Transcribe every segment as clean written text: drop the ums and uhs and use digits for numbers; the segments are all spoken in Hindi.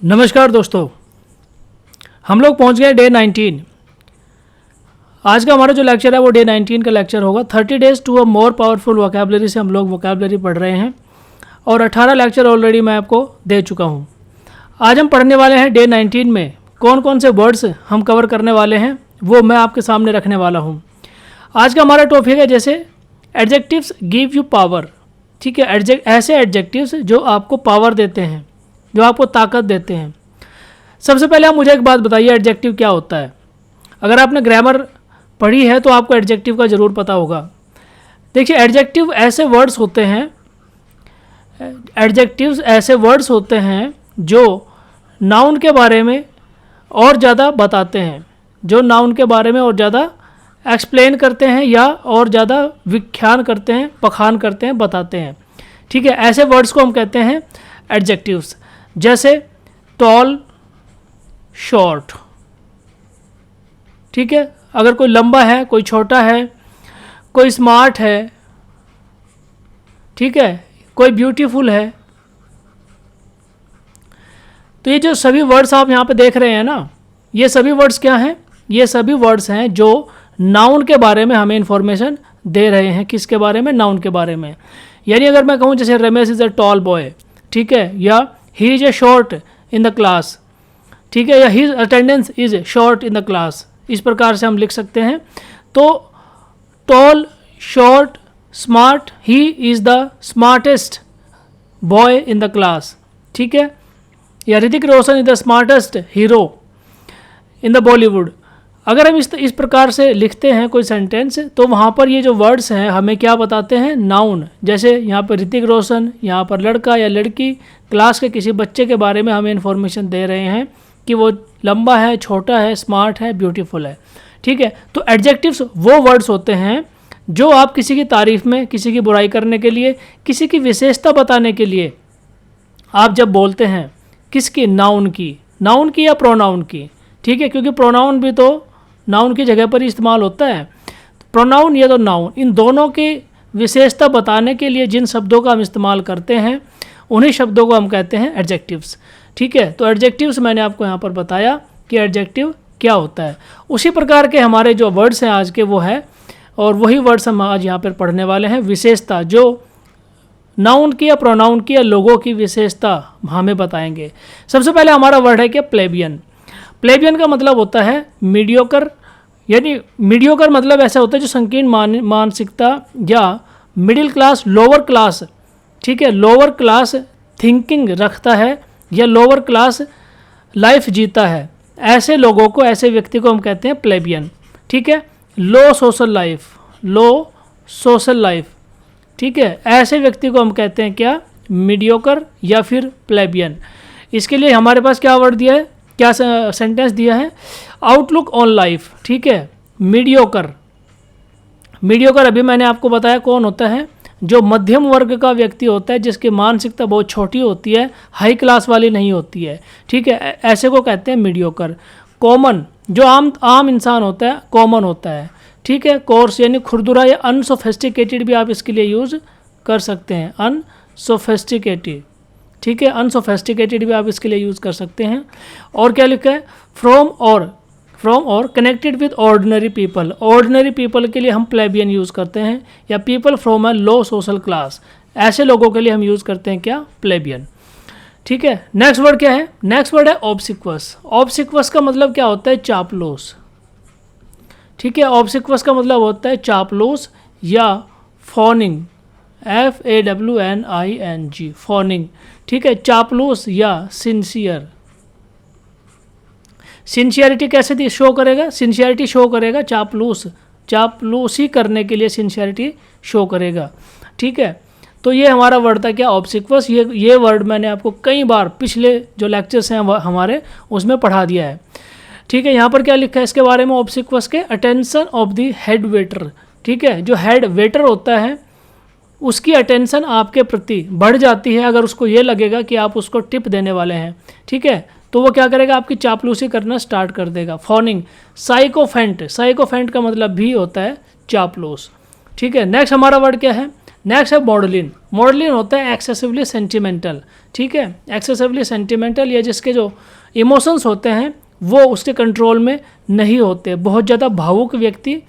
नमस्कार दोस्तों, हम लोग पहुंच गए डे 19। आज का हमारा जो लेक्चर है वो डे 19 का लेक्चर होगा। 30 days to a more powerful vocabulary से हम लोग वोकैबुलरी पढ़ रहे हैं और 18 लेक्चर ऑलरेडी मैं आपको दे चुका हूं। आज हम पढ़ने वाले हैं डे 19 में कौन कौन से वर्ड्स हम कवर करने वाले हैं वो मैं आपके सामने रखने वाला हूं। आज का हमारा टॉपिक है जैसे एडजेक्टिव्स गिव यू पावर। ठीक है, ऐसे एडजेक्टिव्स जो आपको पावर देते हैं, जो आपको ताकत देते हैं। सबसे पहले आप मुझे एक बात बताइए, एडजेक्टिव क्या होता है? अगर आपने ग्रामर पढ़ी है तो आपको एडजेक्टिव का ज़रूर पता होगा। देखिए, एडजेक्टिव्स ऐसे वर्ड्स होते हैं जो नाउन के बारे में और ज़्यादा बताते हैं, जो नाउन के बारे में और ज़्यादा एक्सप्लेन करते हैं या और ज़्यादा व्याख्यान करते हैं, बखान करते हैं, बताते हैं। ठीक है, ऐसे वर्ड्स को हम कहते हैं एडजेक्टिव्स। जैसे टॉल, शॉर्ट। ठीक है, अगर कोई लंबा है, कोई छोटा है, कोई स्मार्ट है, ठीक है, कोई ब्यूटीफुल है, तो ये जो सभी वर्ड्स आप यहाँ पे देख रहे हैं ना, ये सभी वर्ड्स क्या हैं? ये सभी वर्ड्स हैं जो नाउन के बारे में हमें इंफॉर्मेशन दे रहे हैं। किसके बारे में? नाउन के बारे में। यानी अगर मैं कहूँ जैसे Ramesh is a tall boy, ठीक है, या he is a short in the class, ठीक है, या his attendance is short in the class, इस प्रकार से हम लिख सकते हैं। तो tall, short, smart, he is the smartest boy in the class, ठीक है, या Hrithik Roshan is the smartest hero in the Bollywood. अगर हम इस प्रकार से लिखते हैं कोई सेंटेंस, तो वहाँ पर ये जो वर्ड्स हैं हमें क्या बताते हैं? नाउन। जैसे यहाँ पर ऋतिक रोशन, यहाँ पर लड़का या लड़की, क्लास के किसी बच्चे के बारे में हमें इन्फॉर्मेशन दे रहे हैं कि वो लंबा है, छोटा है, स्मार्ट है, ब्यूटीफुल है। ठीक है, तो एडजेक्टिव्स वो वर्ड्स होते हैं जो आप किसी की तारीफ में, किसी की बुराई करने के लिए, किसी की विशेषता बताने के लिए आप जब बोलते हैं। किसकी? नाउन की या प्रोनाउन की। ठीक है, क्योंकि प्रोनाउन भी तो नाउन की जगह पर ही इस्तेमाल होता है। प्रोनाउन या तो नाउन, इन दोनों की विशेषता बताने के लिए जिन शब्दों का हम इस्तेमाल करते हैं उन्हीं शब्दों को हम कहते हैं एडजेक्टिव्स। ठीक है, तो एडजेक्टिव्स मैंने आपको यहाँ पर बताया कि एडजेक्टिव क्या होता है। उसी प्रकार के हमारे जो वर्ड्स हैं आज के वो है, और वही वर्ड्स हम आज यहाँ पर पढ़ने वाले हैं। विशेषता, जो नाउन की या प्रोनाउन की या लोगों की विशेषता हमें बताएंगे। सबसे पहले हमारा वर्ड है कि प्लेबियन। प्लेबियन का मतलब होता है मीडियोकर। यानी मीडियोकर मतलब ऐसा होता है जो संकीर्ण मानसिकता या मिडिल क्लास, लोअर क्लास, ठीक है, लोअर क्लास थिंकिंग रखता है या लोअर क्लास लाइफ जीता है। ऐसे लोगों को, ऐसे व्यक्ति को हम कहते हैं प्लेबियन। ठीक है, लो सोशल लाइफ, ठीक है, ऐसे व्यक्ति को हम कहते हैं क्या? मीडियोकर या फिर प्लेबियन। इसके लिए हमारे पास क्या वर्ड दिया है, क्या सेंटेंस दिया है? Outlook on life. ठीक है, मीडियोकर अभी मैंने आपको बताया कौन होता है? जो मध्यम वर्ग का व्यक्ति होता है, जिसकी मानसिकता बहुत छोटी होती है, हाई क्लास वाली नहीं होती है। ठीक है, ऐसे को कहते हैं मीडियोकर। कॉमन, जो आम इंसान होता है, कॉमन होता है। ठीक है, कोर्स यानी खुरदुरा या अनसोफिस्टिकेटेड भी आप इसके लिए यूज़ कर सकते हैं, अनसोफिस्टिकेटेड। ठीक है, अनसोफिस्टिकेटेड भी आप इसके लिए यूज़ कर सकते हैं। और क्या लिखा है? फ्रॉम और connected with ordinary people. Ordinary people के लिए हम प्लेबियन यूज़ करते हैं, या people from a low social class, ऐसे लोगों के लिए हम यूज़ करते हैं क्या? प्लेबियन। ठीक है, नेक्स्ट वर्ड क्या है? नेक्स्ट वर्ड है ऑब्सिक्वस। ऑब्सिक्वस का मतलब क्या होता है? चापलूस। ठीक है, ऑब्सिक्वस का मतलब होता है चापलूस या फॉनिंग, FAWNING, फॉनिंग। ठीक है, चापलूस या सिंसियर। सिंसियरिटी कैसे शो करेगा? सिंसियरिटी शो करेगा चापलूसी करने के लिए सिंसियरिटी शो करेगा। ठीक है, तो ये हमारा वर्ड था क्या? ऑब्सिक्वस। ये वर्ड मैंने आपको कई बार पिछले जो लेक्चर्स हैं हमारे उसमें पढ़ा दिया है। ठीक है, यहाँ पर क्या लिखा है इसके बारे में ऑब्सिक्वस के? Attention of the head waiter. ठीक है, जो हेड वेटर होता है उसकी अटेंशन आपके प्रति बढ़ जाती है अगर उसको ये लगेगा कि आप उसको टिप देने वाले हैं। ठीक है, तो वो क्या करेगा? आपकी चापलूसी करना स्टार्ट कर देगा। फॉनिंग। साइकोफेंट का मतलब भी होता है चापलूस। ठीक है, नेक्स्ट हमारा वर्ड क्या है? नेक्स्ट है मॉडलिन। मॉडलिन होता है एक्सेसिवली सेंटिमेंटल, ठीक है, एक्सेसिवली सेंटिमेंटल, या जिसके जो इमोशंस होते हैं वो उसके कंट्रोल में नहीं होते, बहुत ज़्यादा भावुक व्यक्ति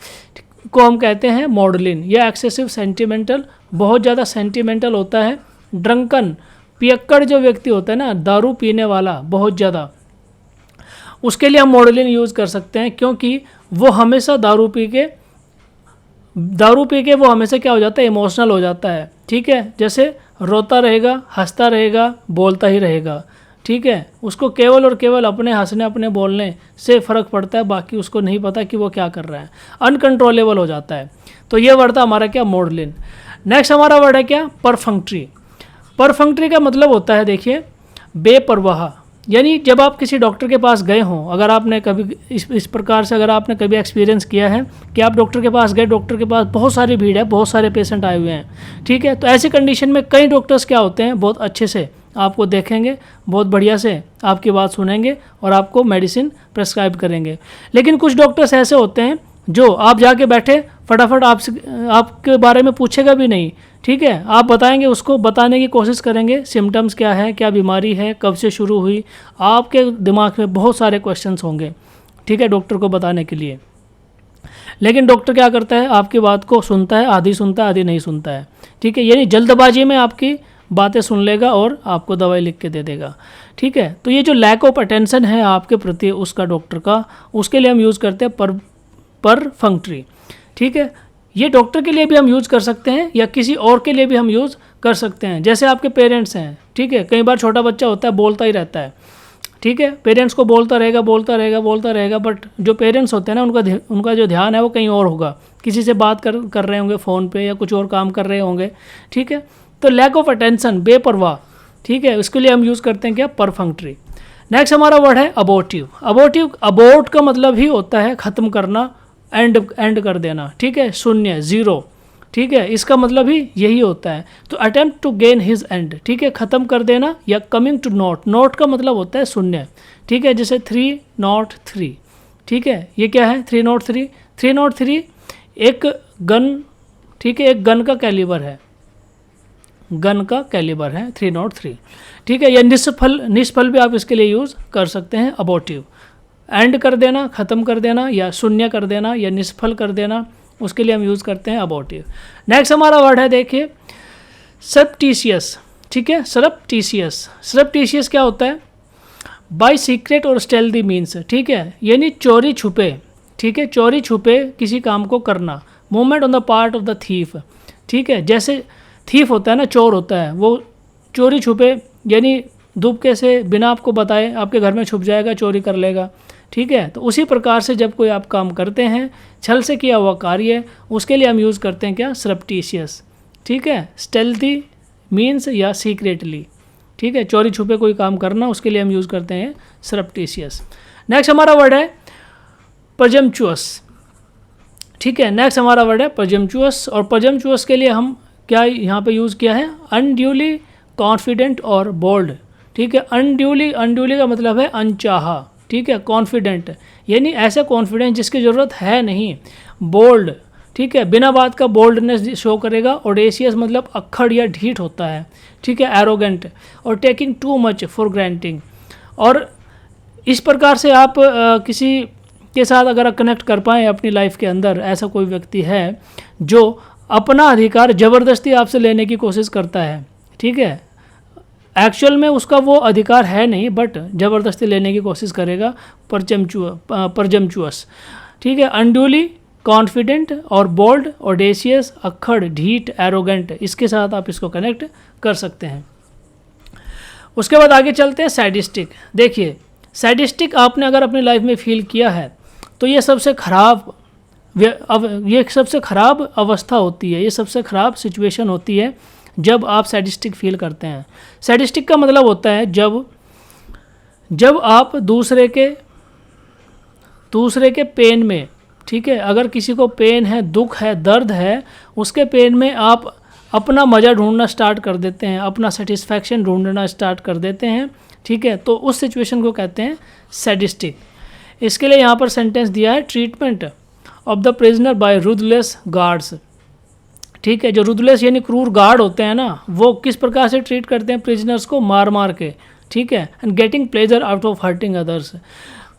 को हम कहते हैं मॉडलिन या एक्सेसिव सेंटिमेंटल, बहुत ज़्यादा सेंटिमेंटल होता है। ड्रंकन, पियक्कड़ जो व्यक्ति होता है ना, दारू पीने वाला बहुत ज़्यादा, उसके लिए हम मॉडलिन यूज़ कर सकते हैं, क्योंकि वो हमेशा दारू पी के वो हमेशा क्या हो जाता है, इमोशनल हो जाता है, ठीक है, जैसे रोता रहेगा, हंसता रहेगा, बोलता ही रहेगा, ठीक है, उसको केवल और केवल अपने हंसने अपने बोलने से फ़र्क पड़ता है, बाकी उसको नहीं पता कि वो क्या कर रहा है, अनकंट्रोलेबल हो जाता है। तो ये वर्ड था हमारा क्या, मॉडलिन। नेक्स्ट हमारा वर्ड है क्या, परफंक्ट्री। परफंक्ट्री का मतलब होता है, देखिए, बेपरवाह, यानी जब आप किसी डॉक्टर के पास गए हों, अगर आपने कभी इस प्रकार से अगर आपने कभी एक्सपीरियंस किया है कि आप डॉक्टर के पास गए, डॉक्टर के पास बहुत सारी भीड़ है, बहुत सारे पेशेंट आए हुए हैं, ठीक है, तो ऐसी कंडीशन में कई डॉक्टर्स क्या होते हैं, बहुत अच्छे से आपको देखेंगे, बहुत बढ़िया से आपकी बात सुनेंगे और आपको मेडिसिन प्रेस्क्राइब करेंगे। लेकिन कुछ डॉक्टर्स ऐसे होते हैं जो आप जाके बैठे, फटाफट आपके बारे में पूछेगा भी नहीं, ठीक है, आप बताएंगे, उसको बताने की कोशिश करेंगे, सिम्टम्स क्या है, क्या बीमारी है, कब से शुरू हुई, आपके दिमाग में बहुत सारे क्वेश्चंस होंगे, ठीक है, डॉक्टर को बताने के लिए। लेकिन डॉक्टर क्या करता है, आपकी बात को सुनता है, आधी सुनता है, आधी नहीं सुनता है, ठीक है, यानी जल्दबाजी में आपकी बातें सुन लेगा और आपको दवाई लिख के दे देगा, ठीक है। तो ये जो लैक ऑफ अटेंशन है आपके प्रति उसका डॉक्टर का, उसके लिए हम यूज़ करते हैं परफंक्ट्री, ठीक है। ये डॉक्टर के लिए भी हम यूज़ कर सकते हैं या किसी और के लिए भी हम यूज़ कर सकते हैं। जैसे आपके पेरेंट्स हैं, ठीक है, कई बार छोटा बच्चा होता है, बोलता ही रहता है, ठीक है, पेरेंट्स को बोलता रहेगा, बट जो पेरेंट्स होते हैं ना, उनका जो ध्यान है वो कहीं और होगा, किसी से बात कर रहे होंगे फ़ोन पे या कुछ और काम कर रहे होंगे, ठीक है। तो लैक ऑफ अटेंशन, बेपरवाह, ठीक है, उसके लिए हम यूज़ करते हैं क्या, परफंक्ट्री। नेक्स्ट हमारा वर्ड है अबॉर्टिव। अबॉर्ट का मतलब ही होता है ख़त्म करना, एंड कर देना, ठीक है, शून्य, ज़ीरो, ठीक है, इसका मतलब ही यही होता है। तो attempt to gain his end, ठीक है, ख़त्म कर देना, या कमिंग टू नॉट का मतलब होता है शून्य, ठीक है, जैसे 303, ठीक है, ये क्या है, 303 एक गन, ठीक है, एक गन का कैलिबर है, 303, ठीक है, या निष्फल भी आप इसके लिए यूज़ कर सकते हैं, अबॉर्टिव, एंड कर देना, ख़त्म कर देना, या शून्य कर देना, या निष्फल कर देना, उसके लिए हम यूज़ करते हैं अबॉर्टिव। नेक्स्ट हमारा वर्ड है, देखिए, सरप्टिशियस, ठीक है, सरप्टिशियस क्या होता है, बाय सीक्रेट और स्टेल्दी मीन्स, ठीक है, यानी चोरी छुपे, ठीक है, चोरी छुपे किसी काम को करना, movement on the part of the thief, ठीक है, जैसे थीफ होता है ना, चोर होता है, वो चोरी छुपे यानी दुबके से बिना आपको बताए आपके घर में छुप जाएगा, चोरी कर लेगा, ठीक है। तो उसी प्रकार से जब कोई आप काम करते हैं, छल से किया हुआ कार्य, उसके लिए हम यूज़ करते हैं क्या, सरप्टिशियस, ठीक है, स्टेल्थी मीन्स या सीक्रेटली, ठीक है, चोरी छुपे कोई काम करना, उसके लिए हम यूज़ करते हैं सरप्टिशियस। नेक्स्ट हमारा वर्ड है प्रजम्पचुअस, ठीक है, नेक्स्ट हमारा वर्ड है प्रजम्पचुअस, और प्रजम्पचुअस के लिए हम क्या यहाँ पे यूज़ किया है, अनड्यूली कॉन्फिडेंट और बोल्ड, ठीक है, अनड्यूली का मतलब है अनचाहा, ठीक है, कॉन्फिडेंट यानी ऐसा कॉन्फिडेंस जिसकी ज़रूरत है नहीं, बोल्ड, ठीक है, बिना बात का बोल्डनेस शो करेगा, ऑडेशियस मतलब अक्खड़ या ढीठ होता है, ठीक है, एरोगेंट, और taking too much for granting. और इस प्रकार से आप किसी के साथ अगर कनेक्ट कर पाएँ अपनी लाइफ के अंदर, ऐसा कोई व्यक्ति है जो अपना अधिकार ज़बरदस्ती आपसे लेने की कोशिश करता है, ठीक है, एक्चुअल में उसका वो अधिकार है नहीं, बट ज़बरदस्ती लेने की कोशिश करेगा, प्रजम्पचुअस, ठीक है, अनड्यूली कॉन्फिडेंट और बोल्ड, ऑडेशियस, अक्खड़, ढीठ, एरोगेंट, इसके साथ आप इसको कनेक्ट कर सकते हैं। उसके बाद आगे चलते हैं सैडिस्टिक। देखिए, सैडिस्टिक आपने अगर अपनी लाइफ में फील किया है तो ये सबसे ख़राब अवस्था होती है, ये सबसे ख़राब सिचुएशन होती है जब आप सैडिस्टिक फील करते हैं। सैडिस्टिक का मतलब होता है जब आप दूसरे के पेन में, ठीक है, अगर किसी को पेन है, दुख है, दर्द है, उसके पेन में आप अपना मज़ा ढूंढना स्टार्ट कर देते हैं, अपना सेटिस्फैक्शन ढूंढना स्टार्ट कर देते हैं, ठीक है, तो उस सिचुएशन को कहते हैं सैडिस्टिक। इसके लिए यहाँ पर सेंटेंस दिया है, treatment of the prisoner by ruthless guards, ठीक है। जो रुदलेस यानी क्रूर गार्ड होते हैं ना, वो किस प्रकार से ट्रीट करते हैं प्रिजनर्स को, मार मार के, ठीक है। And getting pleasure out of hurting others,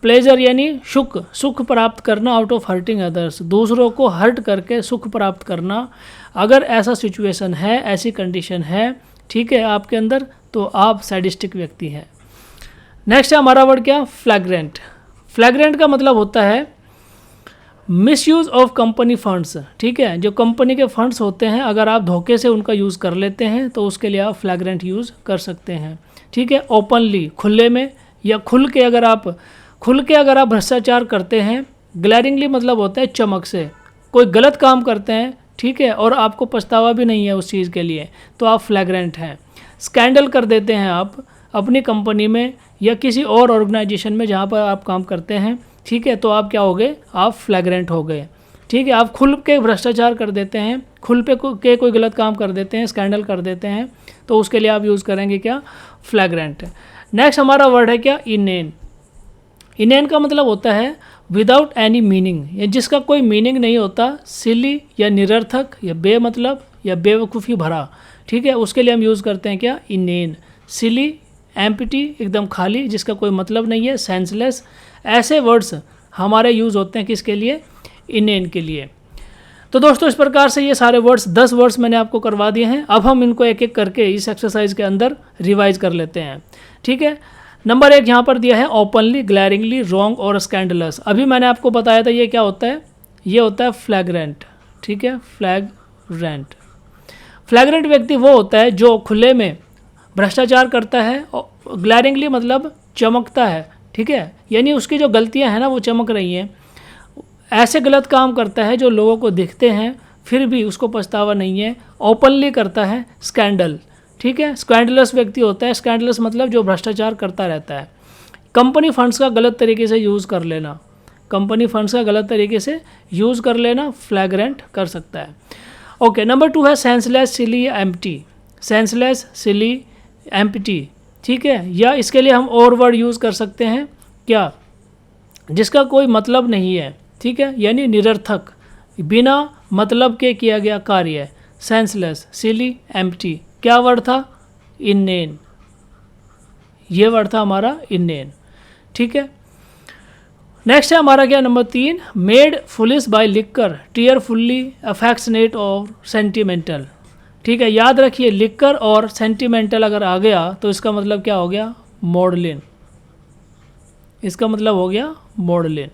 pleasure यानी सुख प्राप्त करना, आउट ऑफ हर्टिंग अदर्स, दूसरों को हर्ट करके सुख प्राप्त करना। अगर ऐसा सिचुएशन है, ऐसी कंडीशन है, ठीक है, आपके अंदर, तो आप सैडिस्टिक व्यक्ति हैं। नेक्स्ट है हमारा वर्ड क्या, फ्लैग्रेंट। फ्लैग्रेंट का मतलब होता है मिसयूज़ ऑफ कंपनी फंड्स, ठीक है। जो कंपनी के फंड्स होते हैं, अगर आप धोखे से उनका यूज़ कर लेते हैं तो उसके लिए आप फ्लैग्रेंट यूज़ कर सकते हैं, ठीक है। ओपनली, खुले में, या खुल के अगर आप भ्रष्टाचार करते हैं। ग्लैरिंगली मतलब होता है चमक से, कोई गलत काम करते हैं, ठीक है, और आपको पछतावा भी नहीं है उस चीज़ के लिए, तो आप फ्लैग्रेंट हैं। स्कैंडल कर देते हैं आप अपनी कंपनी में या किसी और ऑर्गेनाइजेशन में जहाँ पर आप काम करते हैं, ठीक है, तो आप क्या हो गए, आप फ्लैग्रेंट हो गए, ठीक है। आप खुल के भ्रष्टाचार कर देते हैं, खुल पे के कोई गलत काम कर देते हैं, स्कैंडल कर देते हैं, तो उसके लिए आप यूज़ करेंगे क्या, फ्लैग्रेंट। नेक्स्ट हमारा वर्ड है क्या, इनेन। इनेन का मतलब होता है विदाउट एनी मीनिंग, या जिसका कोई मीनिंग नहीं होता, सिली या निरर्थक या बेमतलब या बेवकूफ़ी भरा, ठीक है, उसके लिए हम यूज़ करते हैं क्या, इनेन। सिली, एम्प्टी, एकदम खाली, जिसका कोई मतलब नहीं है, सेंसलेस, ऐसे वर्ड्स हमारे यूज़ होते हैं किसके लिए, इनेन के लिए। तो दोस्तों इस प्रकार से ये सारे वर्ड्स 10 वर्ड्स मैंने आपको करवा दिए हैं। अब हम इनको एक एक करके इस एक्सरसाइज के अंदर रिवाइज कर लेते हैं, ठीक है। नंबर 1 यहाँ पर दिया है ओपनली, ग्लैरिंगली, रॉन्ग और स्कैंडलस। अभी मैंने आपको बताया था ये क्या होता है, ये होता है फ्लैग्रेंट, ठीक है, फ्लैग्रेंट। फ्लैग्रेंट व्यक्ति वो होता है जो खुले में भ्रष्टाचार करता है, और ग्लैरिंगली मतलब चमकता है, ठीक है, यानी उसकी जो गलतियां हैं ना वो चमक रही हैं। ऐसे गलत काम करता है जो लोगों को दिखते हैं फिर भी उसको पछतावा नहीं है। ओपनली करता है स्कैंडल, ठीक है, स्कैंडलस व्यक्ति होता है। स्कैंडलस मतलब जो भ्रष्टाचार करता रहता है। कंपनी फंड्स का गलत तरीके से यूज़ कर लेना, कंपनी फंड्स का गलत तरीके से यूज़ कर लेना फ्लैग्रेंट कर सकता है। ओके, नंबर 2 है सेंसलेस, सिली, एम्प्टी। सेंसलेस, सिली, एम्प्टी, ठीक है, या इसके लिए हम और वर्ड यूज़ कर सकते हैं क्या, जिसका कोई मतलब नहीं है, ठीक है, यानी निरर्थक, बिना मतलब के किया गया कार्य। सेंसलेस, सिली, एम्प्टी। क्या वर्ड था, इनेन, ये वर्ड था हमारा इनेन, ठीक है। नेक्स्ट है हमारा क्या, number 3, made foolish by liquor, tearfully, affectionate और सेंटिमेंटल, ठीक है। याद रखिए लिकर और सेंटिमेंटल अगर आ गया तो इसका मतलब क्या हो गया, मॉडलिन, इसका मतलब हो गया मॉडलिन,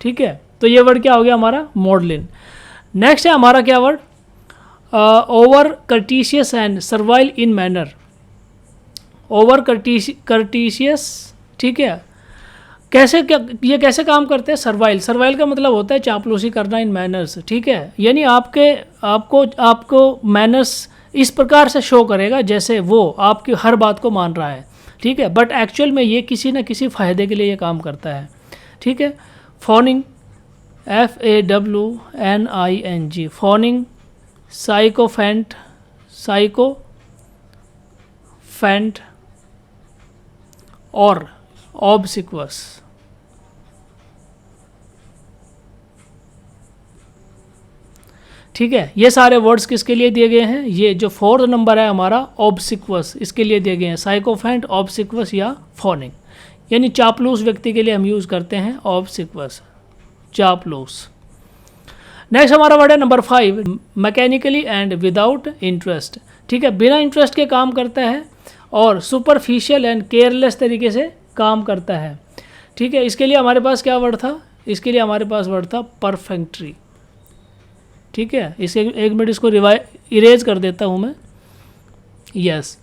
ठीक है। तो ये वर्ड क्या हो गया हमारा, मॉडलिन। नेक्स्ट है हमारा क्या word, over courteous and servile in manner. Over courteous, ठीक है, कैसे, क्या ये कैसे काम करते हैं, सर्वाइल। सर्वाइल का मतलब होता है चापलूसी करना इन मैनर्स, ठीक है, यानी आपको मैनर्स इस प्रकार से शो करेगा जैसे वो आपकी हर बात को मान रहा है, ठीक है, बट एक्चुअल में ये किसी न किसी फ़ायदे के लिए ये काम करता है, ठीक है। फॉनिंग, FAWNING, फॉनिंग, साइकोफेंट, और ऑब्सिक्वस, ठीक है। ये सारे वर्ड्स किसके लिए दिए गए हैं, ये जो 4th नंबर है हमारा ऑब्सिक्वस, इसके लिए दिए गए हैं। साइकोफेंट, ऑब्सिक्वस या फॉनिंग, यानी चापलूस व्यक्ति के लिए हम यूज़ करते हैं ऑब्सिक्वस, चापलूस। नेक्स्ट हमारा वर्ड है number 5, mechanically and without interest, ठीक है, बिना इंटरेस्ट के काम करता है और सुपरफिशियल एंड केयरलेस तरीके से काम करता है, ठीक है। इसके लिए हमारे पास क्या वर्ड था, इसके लिए हमारे पास वर्ड था परफेक्ट्री, ठीक है। इसे एक मिनट इसको इरेज कर देता हूँ मैं, यस।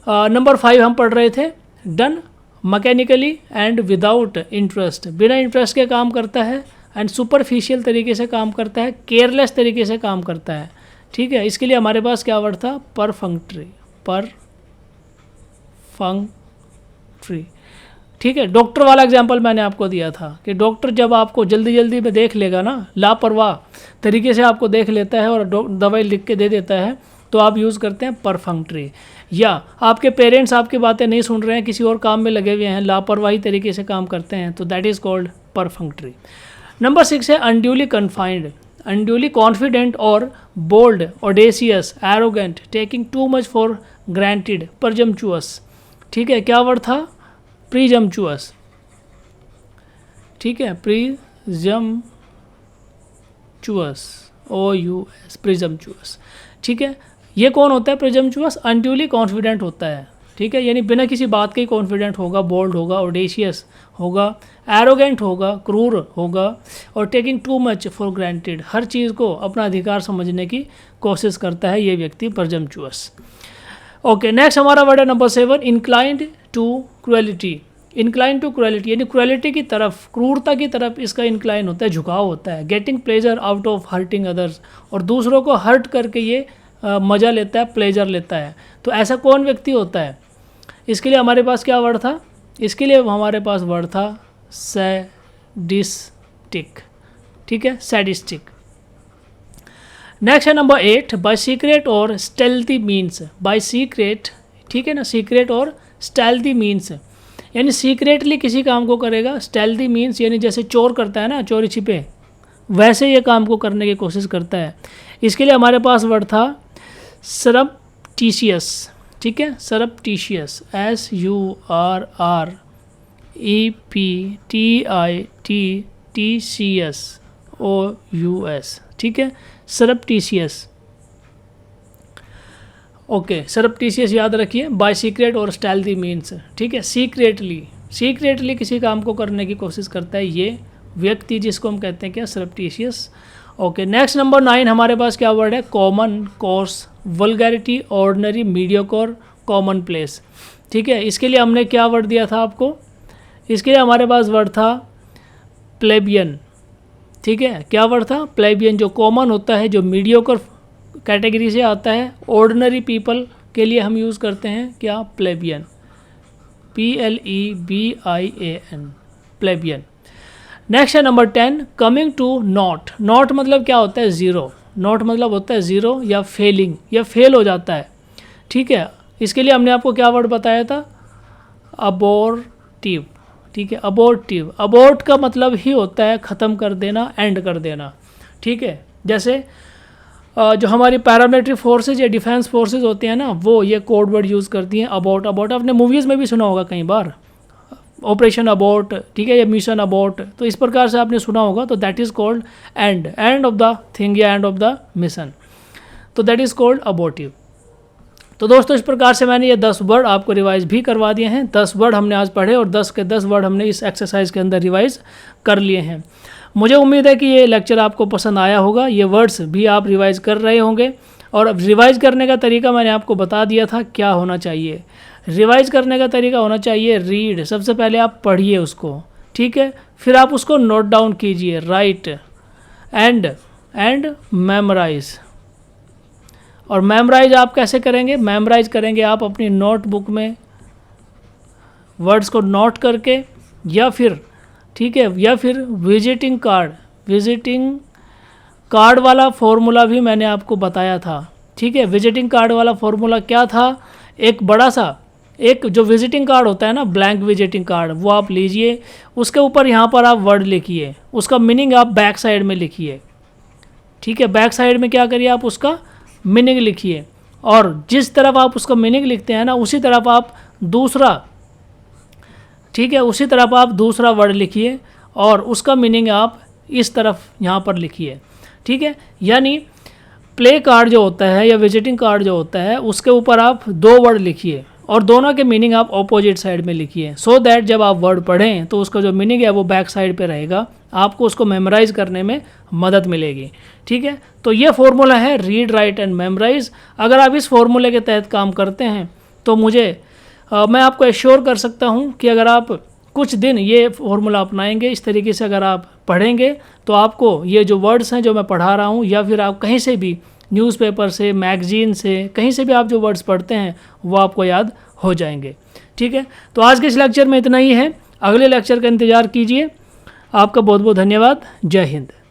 नंबर 5 हम पढ़ रहे थे, done mechanically and without interest, बिना इंटरेस्ट के काम करता है, एंड सुपरफिशियल तरीके से काम करता है, केयरलेस तरीके से काम करता है, ठीक है। इसके लिए हमारे पास क्या वर्ड था, परफंक्ट्री, परफंक्ट्री, ठीक है। डॉक्टर वाला एग्जांपल मैंने आपको दिया था कि डॉक्टर जब आपको जल्दी जल्दी में देख लेगा ना, लापरवाह तरीके से आपको देख लेता है और दवाई लिख के दे देता है, तो आप यूज़ करते हैं परफंक्ट्री। या आपके पेरेंट्स आपकी बातें नहीं सुन रहे हैं, किसी और काम में लगे हुए हैं, लापरवाही तरीके से काम करते हैं, तो that is called perfunctory. Number 6 है अनड्यूली कन्फाइंड। अनड्यूली कॉन्फिडेंट और bold, audacious, arrogant, taking too much for granted, presumptuous. ठीक है, क्या वर्ड था? प्रीजम्पचुअस। ठीक है, प्रीजम्पचुअस, OUS, प्रीजम्पचुअस। ठीक है, ये कौन होता है? प्रीजम्पचुअस अनड्यूली कॉन्फिडेंट होता है। ठीक है, यानी बिना किसी बात के ही कॉन्फिडेंट होगा, बोल्ड होगा, ऑडेशियस होगा, एरोगेंट होगा, क्रूर होगा, और taking too much for granted, हर चीज़ को अपना अधिकार समझने की कोशिश करता है ये व्यक्ति, प्रीजम्पचुअस। ओके, नेक्स्ट हमारा वर्ड है number 7, inclined to cruelty. Inclined to cruelty यानी क्रुएलिटी की तरफ, क्रूरता की तरफ इसका इंक्लाइन होता है, झुकाव होता है। Getting pleasure out of hurting others, और दूसरों को हर्ट करके ये मज़ा लेता है, प्लेजर लेता है। तो ऐसा कौन व्यक्ति होता है? इसके लिए हमारे पास क्या वर्ड था? इसके लिए हमारे पास वर्ड था सैडिस्टिक। ठीक है, सैडिस्टिक। नेक्स्ट है नंबर 8, बाय सीक्रेट और स्टेल्थी मीन्स। बाय सीक्रेट, ठीक है ना, सीक्रेट और स्टेल्थी मीन्स यानी सीक्रेटली किसी काम को करेगा। स्टेल्थी मीन्स यानी जैसे चोर करता है ना, चोरी छिपे, वैसे ये काम को करने की कोशिश करता है। इसके लिए हमारे पास वर्ड था सरप्टिशियस। ठीक है, सरप्टिशियस, SURREPTITTCSOUS। ठीक है, सरप्टिशियस। ओके, सरप्टिशियस याद रखिए, बाय सीक्रेट और स्टेल्थी मीन्स। ठीक है, सीक्रेटली किसी काम को करने की कोशिश करता है ये व्यक्ति, जिसको हम कहते हैं क्या? सरप्टिशियस। ओके, नेक्स्ट नंबर 9 हमारे पास क्या वर्ड है? Common, course, vulgarity, ordinary, mediocre, common place. ठीक है, इसके लिए हमने क्या वर्ड दिया था आपको? इसके लिए हमारे पास वर्ड था प्लेबियन। ठीक है, क्या वर्ड था? प्लेबियन, जो कॉमन होता है, जो मीडियोकर कैटेगरी से आता है। ऑर्डिनरी पीपल के लिए हम यूज़ करते हैं क्या? Plebeian, PLEBIAN, plebeian. नेक्स्ट है number 10, coming to naught. Naught मतलब क्या होता है? ज़ीरो। नॉट मतलब होता है ज़ीरो या फेलिंग, या फेल हो जाता है। ठीक है, इसके लिए हमने आपको क्या वर्ड बताया था? अबॉर्टिव। ठीक है, अबॉर्टिव। अबॉर्ट का मतलब ही होता है ख़त्म कर देना, एंड कर देना। ठीक है, जैसे जो हमारी पैरामिलिट्री फोर्सेज या डिफेंस फोर्सेज होती हैं ना, वो ये कोड वर्ड यूज़ करती हैं, अबॉर्ट। अबॉर्ट आपने मूवीज़ में भी सुना होगा कई बार, ऑपरेशन अबॉर्ट। ठीक है, या मिशन अबॉर्ट, तो इस प्रकार से आपने सुना होगा। तो that is called end of the thing या एंड ऑफ द मिशन, तो दैट इज़ कॉल्ड अबॉर्टिव। तो दोस्तों, इस प्रकार से मैंने ये 10 वर्ड आपको रिवाइज भी करवा दिए हैं। 10 वर्ड हमने आज पढ़े और 10 के 10 वर्ड हमने इस एक्सरसाइज के अंदर रिवाइज कर लिए हैं। मुझे उम्मीद है कि ये लेक्चर आपको पसंद आया होगा। ये वर्ड्स भी आप रिवाइज कर रहे होंगे, और रिवाइज करने का तरीका मैंने आपको बता दिया था क्या होना चाहिए। रिवाइज करने का तरीका होना चाहिए रीड। सबसे पहले आप पढ़िए उसको, ठीक है, फिर आप उसको नोट डाउन कीजिए, राइट एंड मेमोराइज। और मेमोराइज आप कैसे करेंगे? मेमोराइज करेंगे आप अपनी नोटबुक में वर्ड्स को नोट करके, या फिर, ठीक है, या फिर विजिटिंग कार्ड वाला फॉर्मूला भी मैंने आपको बताया था। ठीक है, विजिटिंग कार्ड वाला फॉर्मूला क्या था? एक बड़ा सा, एक जो विजिटिंग कार्ड होता है ना, ब्लैंक विजिटिंग कार्ड, वो आप लीजिए, उसके ऊपर यहाँ पर आप वर्ड लिखिए, उसका मीनिंग आप बैक साइड में लिखिए। ठीक है, बैक साइड में क्या करिए, आप उसका मीनिंग लिखिए, और जिस तरफ आप उसका मीनिंग लिखते हैं ना, उसी तरफ आप दूसरा, ठीक है, उसी तरफ आप दूसरा वर्ड लिखिए, और उसका मीनिंग आप इस तरफ यहाँ पर लिखिए। ठीक है, यानी प्ले कार्ड जो होता है या विजिटिंग कार्ड जो होता है, उसके ऊपर आप 2 वर्ड लिखिए, और दोनों के मीनिंग आप ऑपोजिट साइड में लिखिए, सो दैट जब आप वर्ड पढ़ें तो उसका जो मीनिंग है वो बैक साइड पे रहेगा, आपको उसको मेमोराइज करने में मदद मिलेगी। ठीक है, तो ये फॉर्मूला है रीड, राइट एंड मेमोराइज। अगर आप इस फॉर्मूले के तहत काम करते हैं तो मैं आपको एश्योर कर सकता हूँ कि अगर आप कुछ दिन ये फॉर्मूला अपनाएंगे, इस तरीके से अगर आप पढ़ेंगे, तो आपको ये जो वर्ड्स हैं जो मैं पढ़ा रहा हूँ, या फिर आप कहीं से भी न्यूज़पेपर से, मैगजीन से, कहीं से भी आप जो वर्ड्स पढ़ते हैं वो आपको याद हो जाएंगे। ठीक है, तो आज के इस लेक्चर में इतना ही है। अगले लेक्चर का इंतज़ार कीजिए। आपका बहुत बहुत धन्यवाद। जय हिंद।